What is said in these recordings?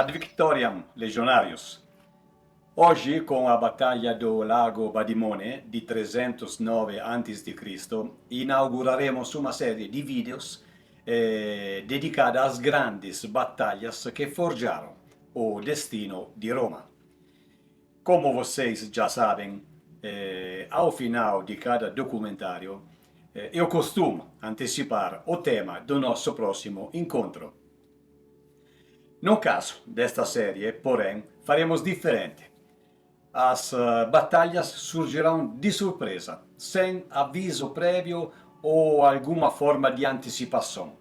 ad victoriam legionarius. Oggi, con la battaglia do Lago Badimone di 309 a.C., inauguraremos uma série de vídeos dedicada às grandes batalhas que forjaram o destino de Roma. Como vocês já sabem, ao final de cada documentário, eu costumo antecipar o tema do nosso próximo encontro. No caso desta série, porém, faremos diferente. As batalhas surgirão de surpresa, sem aviso prévio ou alguma forma de antecipação,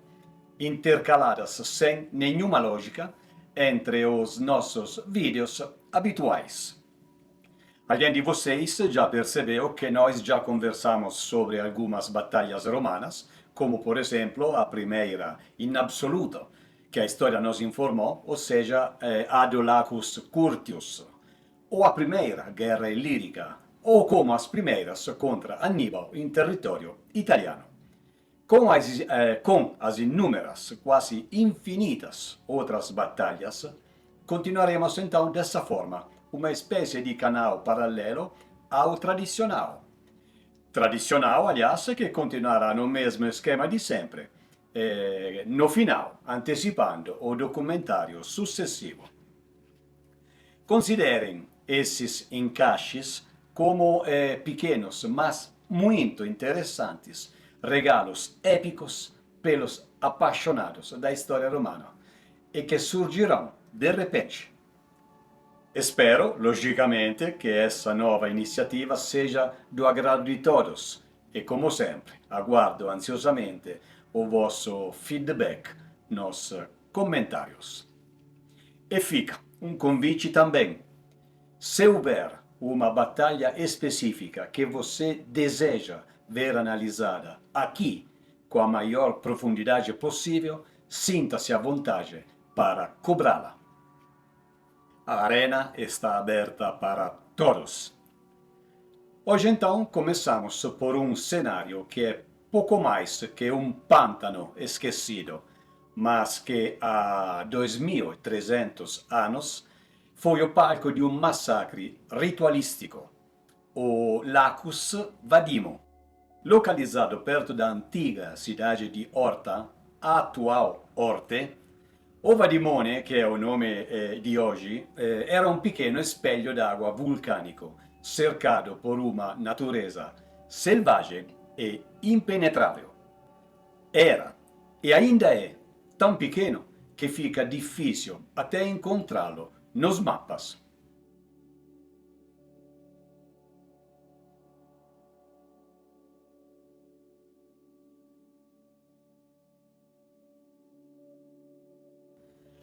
intercaladas sem nenhuma lógica entre os nossos vídeos habituais. Alguém de vocês já percebeu que nós já conversamos sobre algumas batalhas romanas, como por exemplo a primeira in absoluto, que a história nos informou, ou seja, a do Lacus Curtius, ou a primeira guerra ilírica, ou como as primeiras contra Aníbal em território italiano. Com as inúmeras, quase infinitas outras batalhas, continuaremos então dessa forma, uma espécie de canal paralelo ao tradicional. Tradicional, aliás, que continuará no mesmo esquema de sempre, no final, antecipando o documentário sucessivo. Considerem esses encaixes como pequenos, mas muito interessantes regalos épicos pelos apaixonados da história romana e que surgirão de repente. Espero, logicamente, que essa nova iniziativa seja do agrado de todos e, como sempre, aguardo ansiosamente o vosso feedback nos comentários. E fica um convite também. Se houver uma batalha específica que você deseja ver analisada aqui com a maior profundidade possível, sinta-se à vontade para cobrá-la. A arena está aberta para todos. Hoje então começamos por um cenário que é pouco mais que um pântano esquecido, mas que há 2300 anos foi o palco de um massacre ritualístico, o Lacus Vadimo, localizado perto da antiga cidade de Horta, a atual Orte. O Vadimone, que é o nome de hoje, era um pequeno espelho d'água vulcânico, cercado por uma natureza selvagem e impenetrável. Era, e ainda é, tão pequeno que fica difícil até encontrá-lo nos mapas.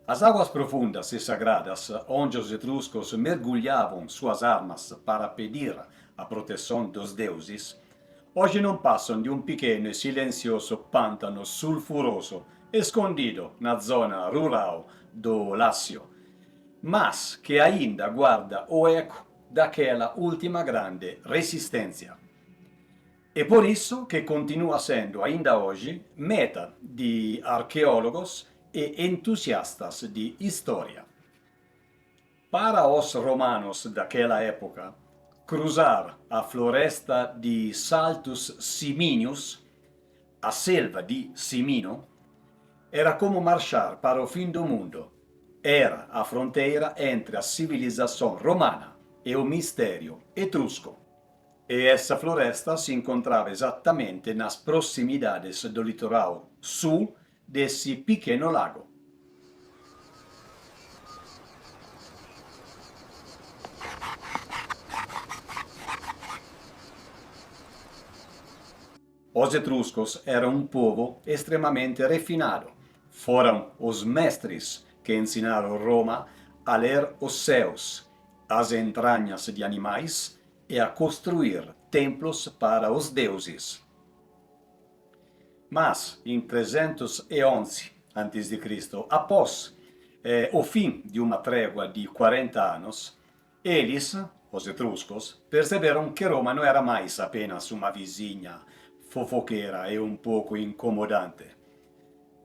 As águas profundas e sagradas, onde os etruscos mergulhavam suas armas para pedir a proteção dos deuses, hoje não passam de um pequeno e silencioso pântano sulfuroso escondido na zona rural do Lácio, mas que ainda guarda o eco daquela última grande resistência. É por isso que continua sendo ainda hoje meta de arqueólogos e entusiastas de história. Para os romanos daquela época, cruzar a floresta de Saltus Siminius, a selva de Cimino, era como marchar para o fim do mundo. Era a fronteira entre a civilização romana e o mistério etrusco. E essa floresta se encontrava exatamente nas proximidades do litoral sul desse pequeno lago. Os etruscos eram um povo extremamente refinado. Foram os mestres que ensinaram Roma a ler os céus, as entranhas de animais e a construir templos para os deuses. Mas, em 311 a.C., após o fim de uma trégua de 40 anos, eles, os etruscos, perceberam que Roma não era mais apenas uma vizinha fofoqueira e um pouco incomodante.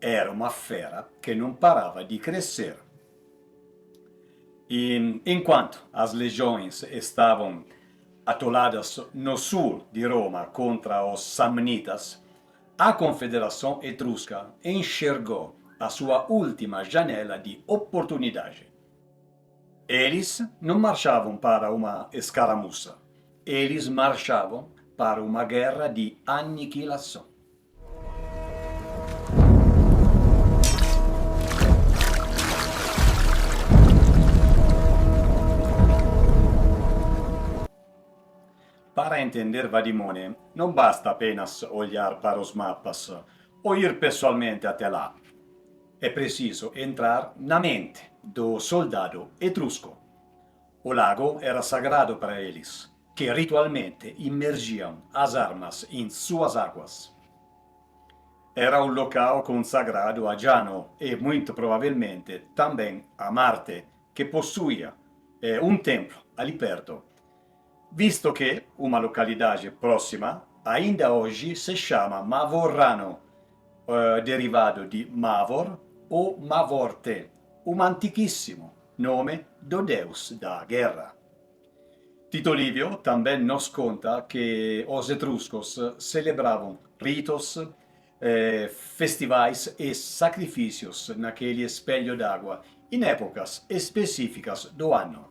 Era uma fera que não parava de crescer. Enquanto as legiões estavam atoladas no sul de Roma contra os samnitas, a Confederação Etrusca enxergou a sua última janela de oportunidade. Eles não marchavam para uma escaramuça, eles marchavam para uma guerra de aniquilação. Para entender Vadimone, não basta apenas olhar para os mapas ou ir pessoalmente até lá. É preciso entrar na mente do soldado etrusco. O lago era sagrado para eles, que ritualmente imergiam as armas em suas águas. Era um local consagrado a Giano e, muito provavelmente, também a Marte, que possuía um templo ali perto, visto che uma localidade próxima ainda hoje se chama Mavorrano, derivado di Mavor ou Mavorte, um antiquíssimo nome do deus da guerra. Tito Livio também nos conta que os etruscos celebravam ritos, festivais e sacrifícios naquele espelho d'água em épocas específicas do ano.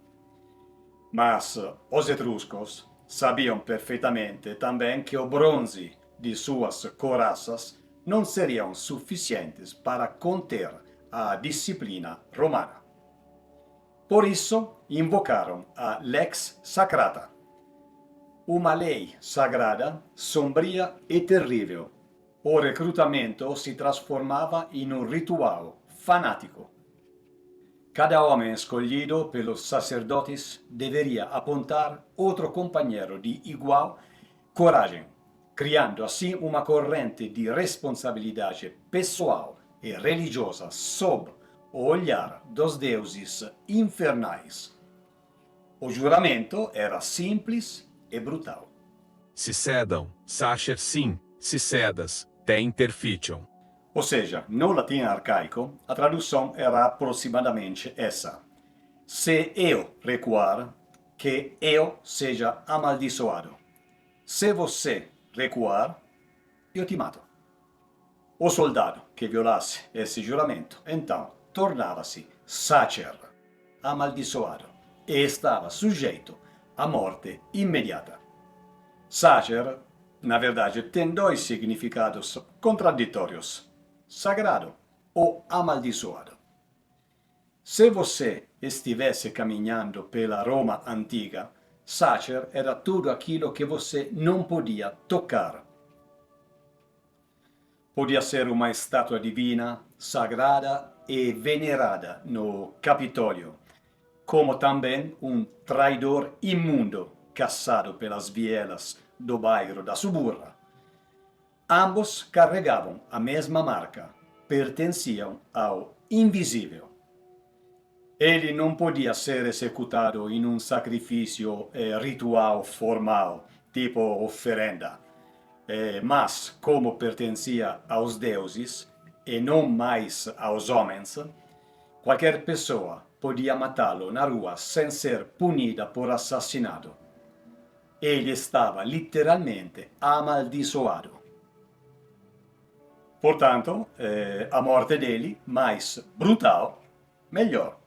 Mas os etruscos sabiam perfeitamente também que o bronze de suas couraças não seriam suficientes para conter a disciplina romana. Por isso, invocaram a Lex Sacrata, uma lei sagrada, sombria e terrível. O recrutamento se transformava em um ritual fanático. Cada homem escolhido pelos sacerdotes deveria apontar outro companheiro de igual coragem, criando assim uma corrente de responsabilidade pessoal e religiosa sob o olhar dos deuses infernais. O juramento era simples e brutal. Se cedam, sacer sim, se cedas, te interficiam. Ou seja, no latim arcaico, a tradução era aproximadamente essa: se eu recuar, que eu seja amaldiçoado. Se você recuar, eu te mato. O soldado que violasse esse juramento, então, tornava-se sacer, amaldiçoado, e estava sujeito à morte imediata. Sacer, na verdade, tem dois significados contraditórios: sagrado ou amaldiçoado. Se você estivesse caminhando pela Roma antiga, sacer era tudo aquilo que você não podia tocar. Podia ser uma estátua divina, sagrada e venerada no Capitólio, como também um traidor imundo caçado pelas vielas do bairro da Suburra. Ambos carregavam a mesma marca, pertenciam ao invisível. Ele não podia ser executado em um sacrifício ritual formal, tipo oferenda, mas como pertencia aos deuses e não mais aos homens, qualquer pessoa podia matá-lo na rua sem ser punida por assassinato. Ele estava literalmente amaldiçoado. Portanto, a morte dele, mais brutal, melhor.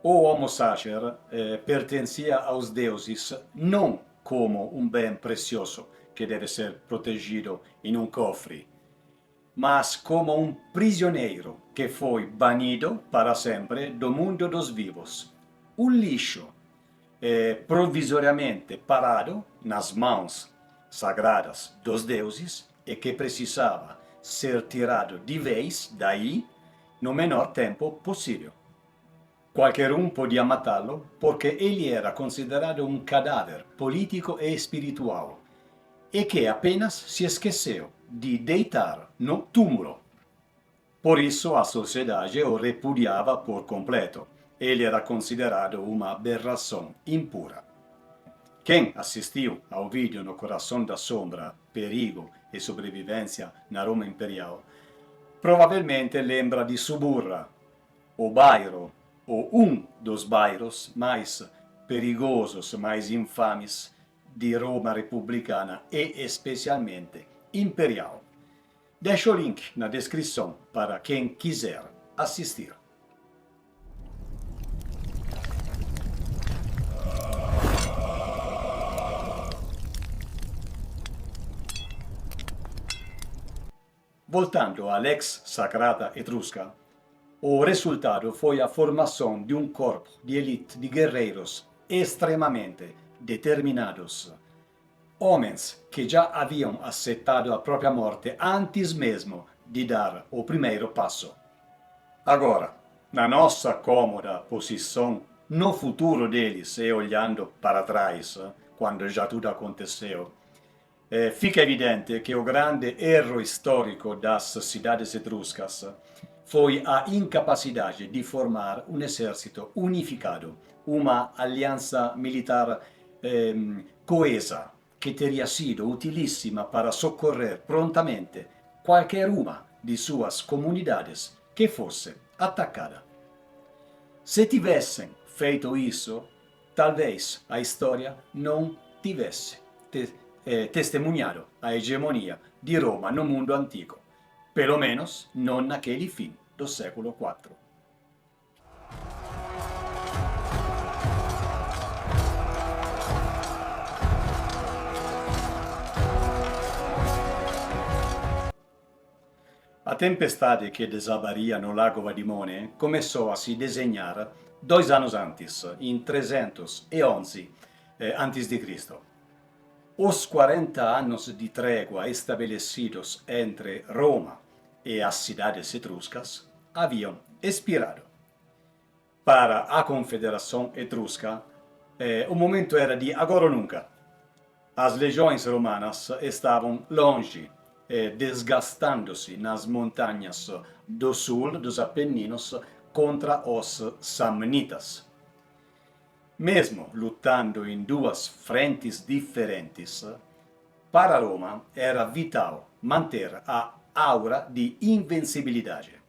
O Homo sacer pertencia aos deuses não como um bem precioso que deve ser protegido em um cofre, mas como um prisioneiro que foi banido para sempre do mundo dos vivos. Um lixo provisoriamente parado nas mãos sagradas dos deuses e que precisava ser tirado de vez daí no menor tempo possível. Qualquer um podia matá-lo porque ele era considerado um cadáver político e espiritual e que apenas se esqueceu de deitar no túmulo. Por isso a sociedade o repudiava por completo. Ele era considerado uma aberração impura. Quem assistiu ao vídeo No Coração da Sombra, Perigo e Sobrevivência na Roma Imperial, provavelmente lembra di Suburra, o bairro ou um dos bairros mais perigosos, mais infames de Roma republicana e especialmente imperial. Deixo o link na descrição para quem quiser assistir. Voltando all'ex Sacrata Etrusca, o resultado foi a formação de um corpo de elite de guerreiros extremamente determinados, homens que já haviam aceitado a própria morte antes mesmo de dar o primeiro passo. Agora, na nossa cômoda posição no futuro deles e olhando para trás, quando já tudo aconteceu, fica evidente que o grande erro histórico das cidades etruscas foi a incapacidade de formar um exército unificado, uma aliança militar coesa, que teria sido utilíssima para socorrer prontamente qualquer uma de suas comunidades que fosse atacada. Se tivessem feito isso, talvez a história não tivesse testemunhado a hegemonia di Roma no mundo antico, pelo menos non naquele fim do século IV. A tempestade que desabaria no Lago Vadimone começou a se desenhar 2 anos antes, em 311 a.C. Os 40 anos de trégua estabelecidos entre Roma e as cidades etruscas haviam expirado. Para a Confederação Etrusca, o momento era de agora ou nunca. As legiões romanas estavam longe, desgastando-se nas montanhas do sul dos Apeninos contra os samnitas. Mesmo lutando em 2 frentes diferentes, para Roma era vital manter a aura de invencibilidade.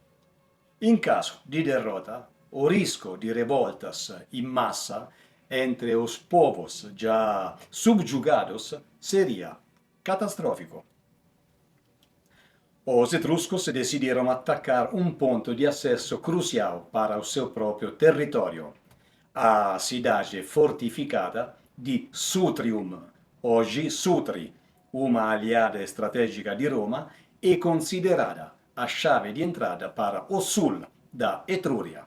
Em caso de derrota, o risco de revoltas em massa entre os povos já subjugados seria catastrófico. Os etruscos decidiram atacar um ponto de acesso crucial para o seu próprio território, a cidade fortificada de Sutrium, hoje Sutri, uma aliada estratégica de Roma e considerada a chave de entrada para o sul da Etrúria.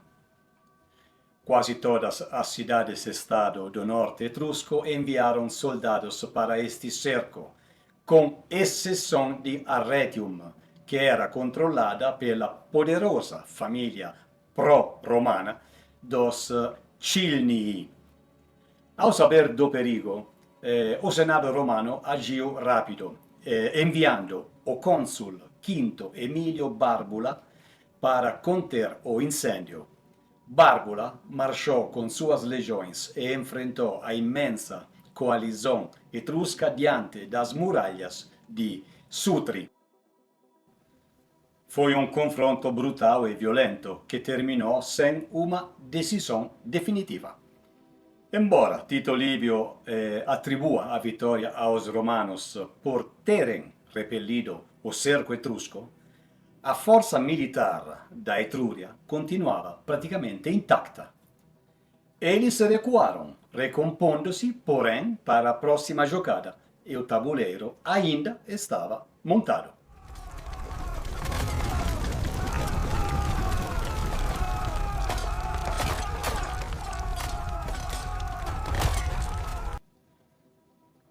Quase todas as cidades-estado do norte etrusco enviaram soldados para este cerco, com exceção de Arretium, que era controlada pela poderosa família pró-romana dos Cilnii. Ao saber do perigo, o Senado romano agiu rápido, enviando o cônsul Quinto Emílio Bárbula para conter o incêndio. Bárbula marchou com suas legiões e enfrentou a imensa coalizão etrusca diante das muralhas de Sutri. Foi um confronto brutal e violento que terminou sem uma decisão definitiva. Embora Tito Livio atribua a vitória aos romanos por terem repelido o cerco etrusco, a força militar da Etrúria continuava praticamente intacta. Eles recuaram, recompondo-se, porém, para a próxima jogada, e o tabuleiro ainda estava montado.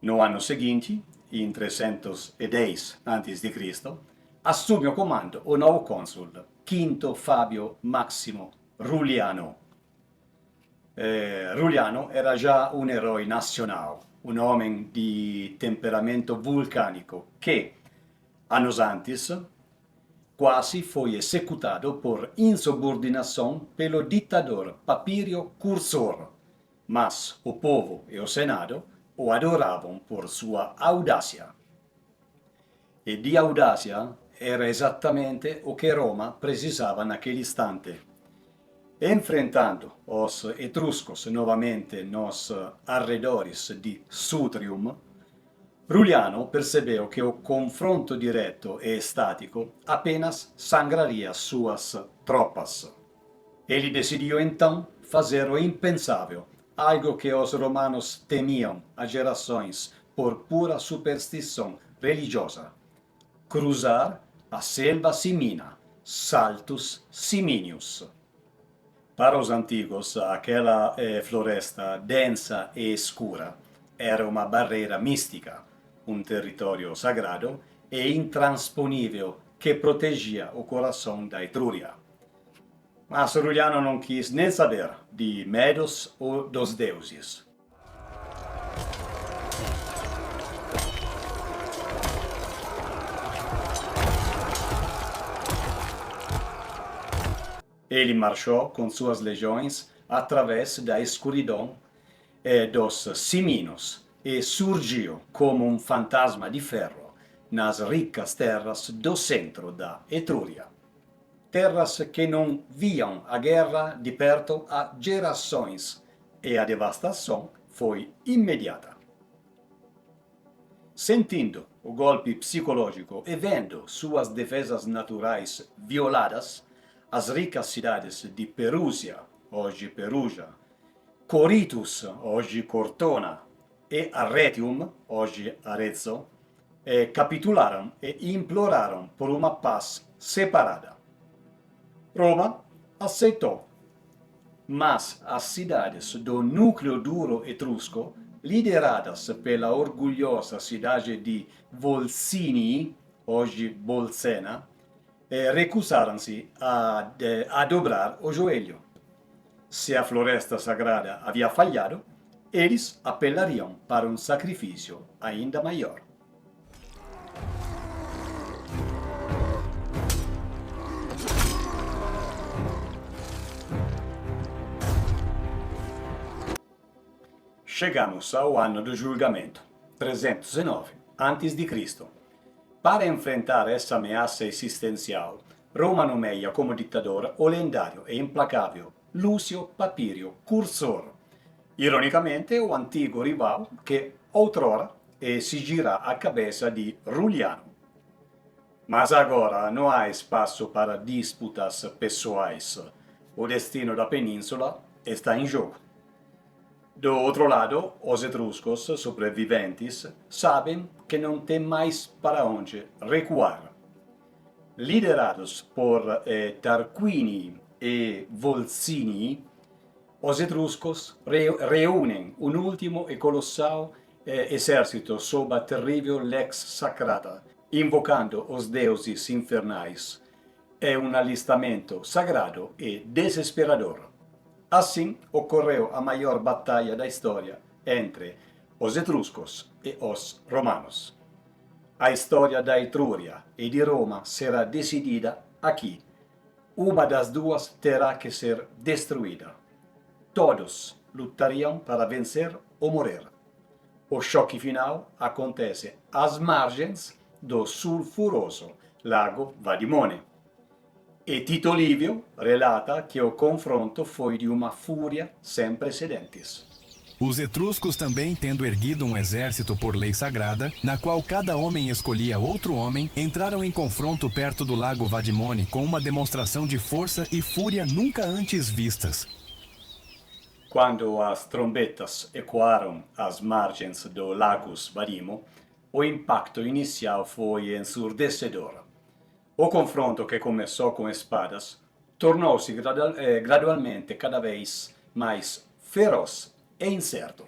No ano seguinte, em 310 a.C., assume o comando o novo cônsul, Quinto Fabio Maximo Ruliano. Ruliano era já um herói nacional, um homem de temperamento vulcânico que, anos antes, quase foi executado por insubordinação pelo ditador Papírio Cursor, mas o povo e o Senado o adoravam por sua audácia. E de audácia era exatamente o que Roma precisava naquele instante. Enfrentando os etruscos novamente nos arredores de Sutrium, Ruliano percebeu que o confronto direto e estático apenas sangraria suas tropas. Ele decidiu então fazer o impensável, algo que os romanos temiam há gerações por pura superstição religiosa: cruzar a selva simina, Saltus Siminius. Para os antigos, aquela floresta densa e escura era uma barreira mística, um território sagrado e intransponível que protegia o coração da Etrúria. Mas Ruliano não quis nem saber de medos ou dos deuses. Ele marchou com suas legiões através da escuridão dos Siminos e surgiu como um fantasma de ferro nas ricas terras do centro da Etrúria. Terras que não viam a guerra de perto há gerações e a devastação foi imediata. Sentindo o golpe psicológico e vendo suas defesas naturais violadas, as ricas cidades de Perúsia, hoje Perugia, Coritus, hoje Cortona, e Arretium, hoje Arezzo, capitularam e imploraram por uma paz separada. Roma aceitou, mas as cidades do núcleo duro etrusco, lideradas pela orgulhosa cidade de Volsinii, hoje Bolsena, recusaram-se a dobrar o joelho. Se a floresta sagrada havia falhado, eles apelariam para um sacrifício ainda maior. Chegamos ao ano do julgamento, 309 a.C. Para enfrentar essa ameaça existencial, Roma nomeia como ditador o lendário e implacável Lúcio Papírio Cursor, ironicamente o antigo rival que outrora exigira a cabeça de Ruliano. Mas agora não há espaço para disputas pessoais. O destino da península está em jogo. Do outro lado, os etruscos sobreviventes sabem que não tem mais para onde recuar. Liderados por Tarquini e Volsinii, os etruscos reúnem um último e colossal exército sob a terrível Lex Sacrata, invocando os deuses infernais. É um alistamento sagrado e desesperador. Assim ocorreu a maior batalha da história entre os etruscos e os romanos. A história da Etrúria e de Roma será decidida aqui. Uma das duas terá que ser destruída. Todos lutariam para vencer ou morrer. O choque final acontece às margens do sulfuroso Lago Vadimone. E Tito Livio relata que o confronto foi de uma fúria sem precedentes. Os etruscos também, tendo erguido um exército por lei sagrada, na qual cada homem escolhia outro homem, entraram em confronto perto do lago Vadimone com uma demonstração de força e fúria nunca antes vistas. Quando as trombetas ecoaram às margens do lago Vadimo, o impacto inicial foi ensurdecedor. O confronto, que começou com espadas, tornou-se gradualmente cada vez mais feroz e incerto.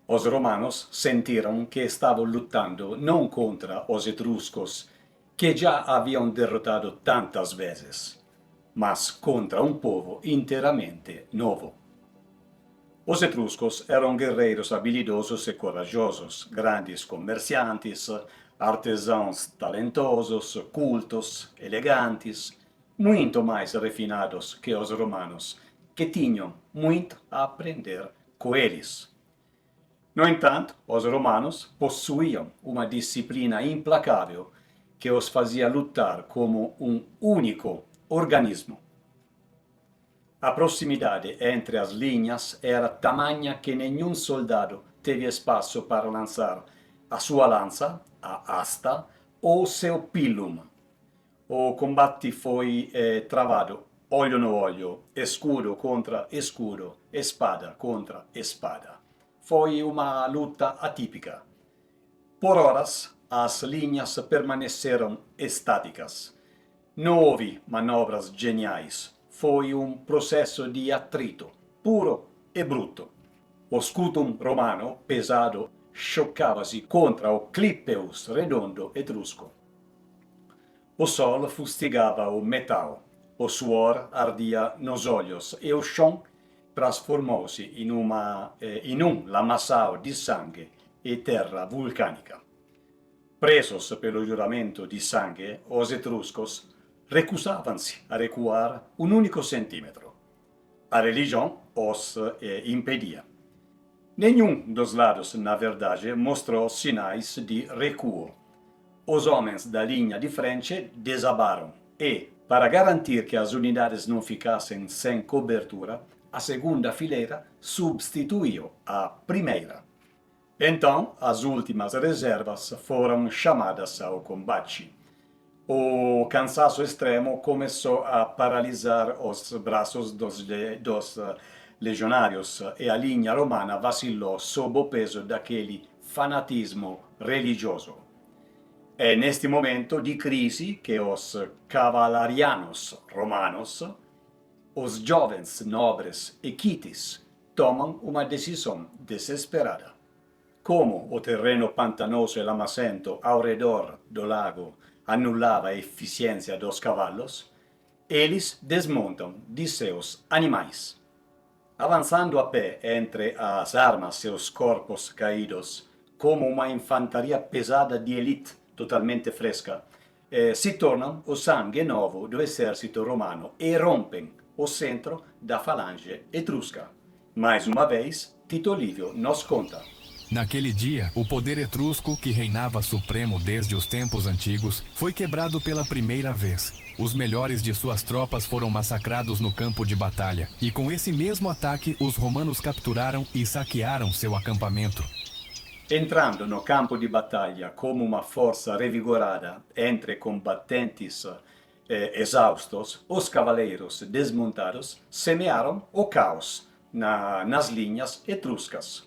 Os romanos sentiram que estavam lutando não contra os etruscos, que já haviam derrotado tantas vezes, mas contra um povo inteiramente novo. Os etruscos eram guerreiros habilidosos e corajosos, grandes comerciantes, artesãos talentosos, cultos, elegantes, muito mais refinados que os romanos, que tinham muito a aprender com eles. No entanto, os romanos possuíam uma disciplina implacável que os fazia lutar como um único organismo. A proximidade entre as linhas era tamanha que nenhum soldado teve espaço para lançar a sua lança, a asta, ou seu pilum. O combate foi travado olho no olho, escudo contra escudo, espada contra espada. Foi uma luta atípica. Por horas, as linhas permaneceram estáticas. Não houve manobras geniais. Foi um processo de atrito, puro e bruto. O scutum romano, pesado, chocava-se contra o clipeus redondo etrusco. O sol fustigava o metal, o suor ardia nos olhos e o chão transformou-se em um lamaçal de sangue e terra vulcânica. Presos pelo juramento de sangue, os etruscos recusavam-se a recuar um único centímetro. A religião os impedia. Nenhum dos lados, na verdade, mostrou sinais de recuo. Os homens da linha de frente desabaram e, para garantir que as unidades não ficassem sem cobertura, a segunda fileira substituiu a primeira. Então, as últimas reservas foram chamadas ao combate. O cansaço extremo começou a paralisar os braços dos legionários e a linha romana vacilou sob o peso daquele fanatismo religioso. É neste momento de crise que os cavalarianos romanos, os jovens nobres e quites, tomam uma decisão desesperada. Como o terreno pantanoso e lamacento ao redor do lago anulava a eficiência dos cavalos, eles desmontam de seus animais. Avançando a pé entre as armas e os corpos caídos, como uma infantaria pesada de elite totalmente fresca, se tornam o sangue novo do exército romano e rompem o centro da falange etrusca. Mais uma vez, Tito Livio nos conta. Naquele dia, o poder etrusco, que reinava supremo desde os tempos antigos, foi quebrado pela primeira vez. Os melhores de suas tropas foram massacrados no campo de batalha, e com esse mesmo ataque, os romanos capturaram e saquearam seu acampamento. Entrando no campo de batalha como uma força revigorada entre combatentes exaustos, os cavaleiros desmontados semearam o caos nas linhas etruscas.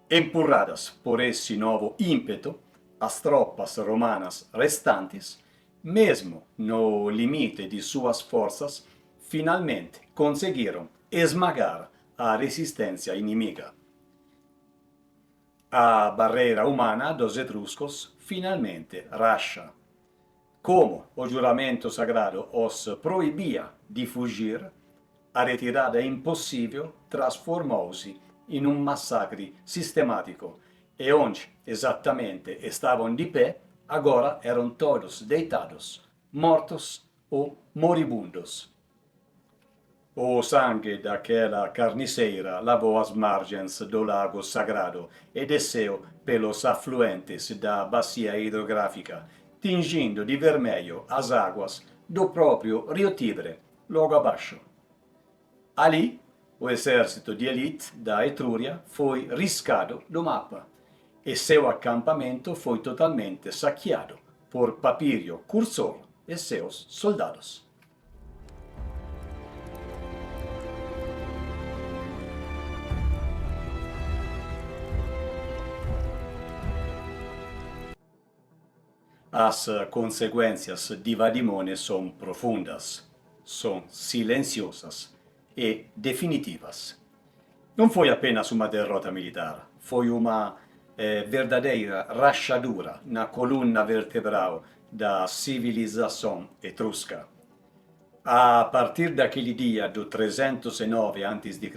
Empurradas por esse novo ímpeto, as tropas romanas restantes, mesmo no limite de suas forças, finalmente conseguiram esmagar a resistência inimiga. A barreira humana dos etruscos finalmente racha. Como o juramento sagrado os proibia de fugir, a retirada impossível transformou-se em um massacre sistemático, e onde exatamente estavam de pé, agora eram todos deitados, mortos ou moribundos. O sangue daquela carniceira lavou as margens do lago sagrado e desceu pelos afluentes da bacia hidrográfica, tingindo de vermelho as águas do próprio Rio Tibre, logo abaixo. Ali, o exército de elite da Etrúria foi riscado do mapa e seu acampamento foi totalmente saqueado por Papírio Cursor e seus soldados. As consequências de Vadimone são profundas, são silenciosas e definitivas. Não foi apenas uma derrota militar, foi uma verdadeira rachadura na coluna vertebral da civilização etrusca. A partir daquele dia do 309 a.C.,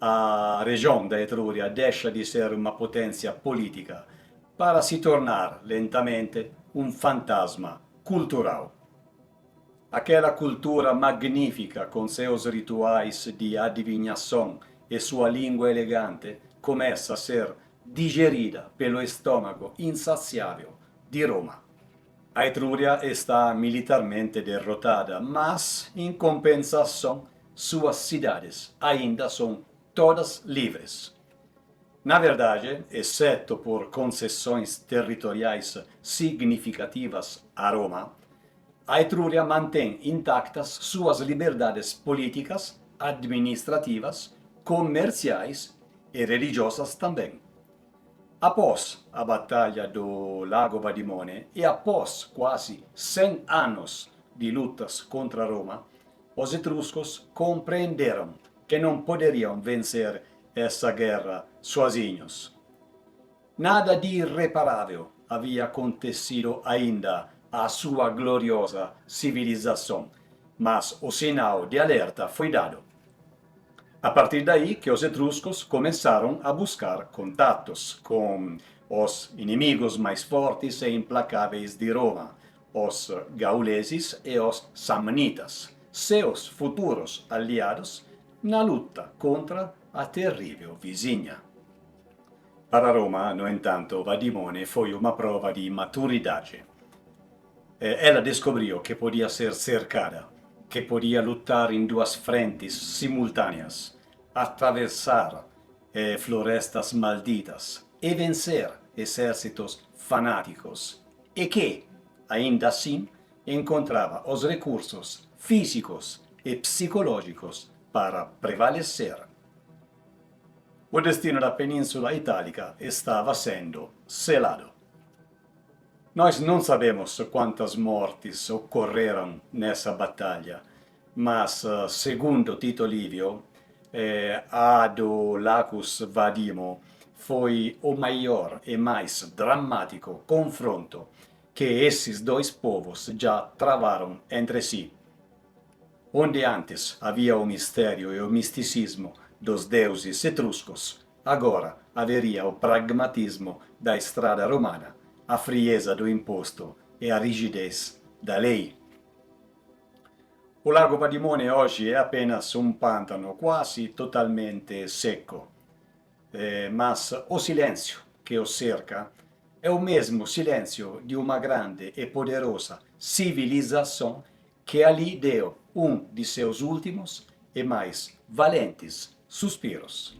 a região da Etrúria deixa de ser uma potência política para se tornar lentamente um fantasma cultural. Aquela cultura magnífica com seus rituais de adivinhação e sua língua elegante começa a ser digerida pelo estômago insaciável de Roma. A Etrúria está militarmente derrotada, mas, em compensação, suas cidades ainda são todas livres. Na verdade, exceto por concessões territoriais significativas a Roma, a Etruria mantém intactas suas liberdades políticas, administrativas, comerciais e religiosas também. Após a Batalha do Lago Vadimone e após quase 100 anos de lutas contra Roma, os etruscos compreenderam que não poderiam vencer essa guerra sozinhos. Nada de irreparável havia acontecido ainda à sua gloriosa civilização, mas o sinal de alerta foi dado. A partir daí que os etruscos começaram a buscar contatos com os inimigos mais fortes e implacáveis de Roma, os gauleses e os samnitas, seus futuros aliados na luta contra a terrível vizinha. Para Roma, no entanto, Vadimone foi uma prova de maturidade. Ela descobriu que podia ser cercada, que podia lutar em duas frentes simultâneas, atravessar florestas malditas e vencer exércitos fanáticos, e que, ainda assim, encontrava os recursos físicos e psicológicos para prevalecer. O destino da Península Itálica estava sendo selado. Nós não sabemos quantas mortes ocorreram nessa batalha, mas, segundo Tito Livio, a do Lacus Vadimo foi o maior e mais dramático confronto que esses dois povos já travaram entre si. Onde antes havia o mistério e o misticismo dos deuses etruscos, agora haveria o pragmatismo da estrada romana, a frieza do imposto e a rigidez da lei. O Lago Vadimone hoje é apenas um pântano quase totalmente seco, mas o silêncio que o cerca é o mesmo silêncio de uma grande e poderosa civilização que ali deu um de seus últimos e mais valentes suspiros.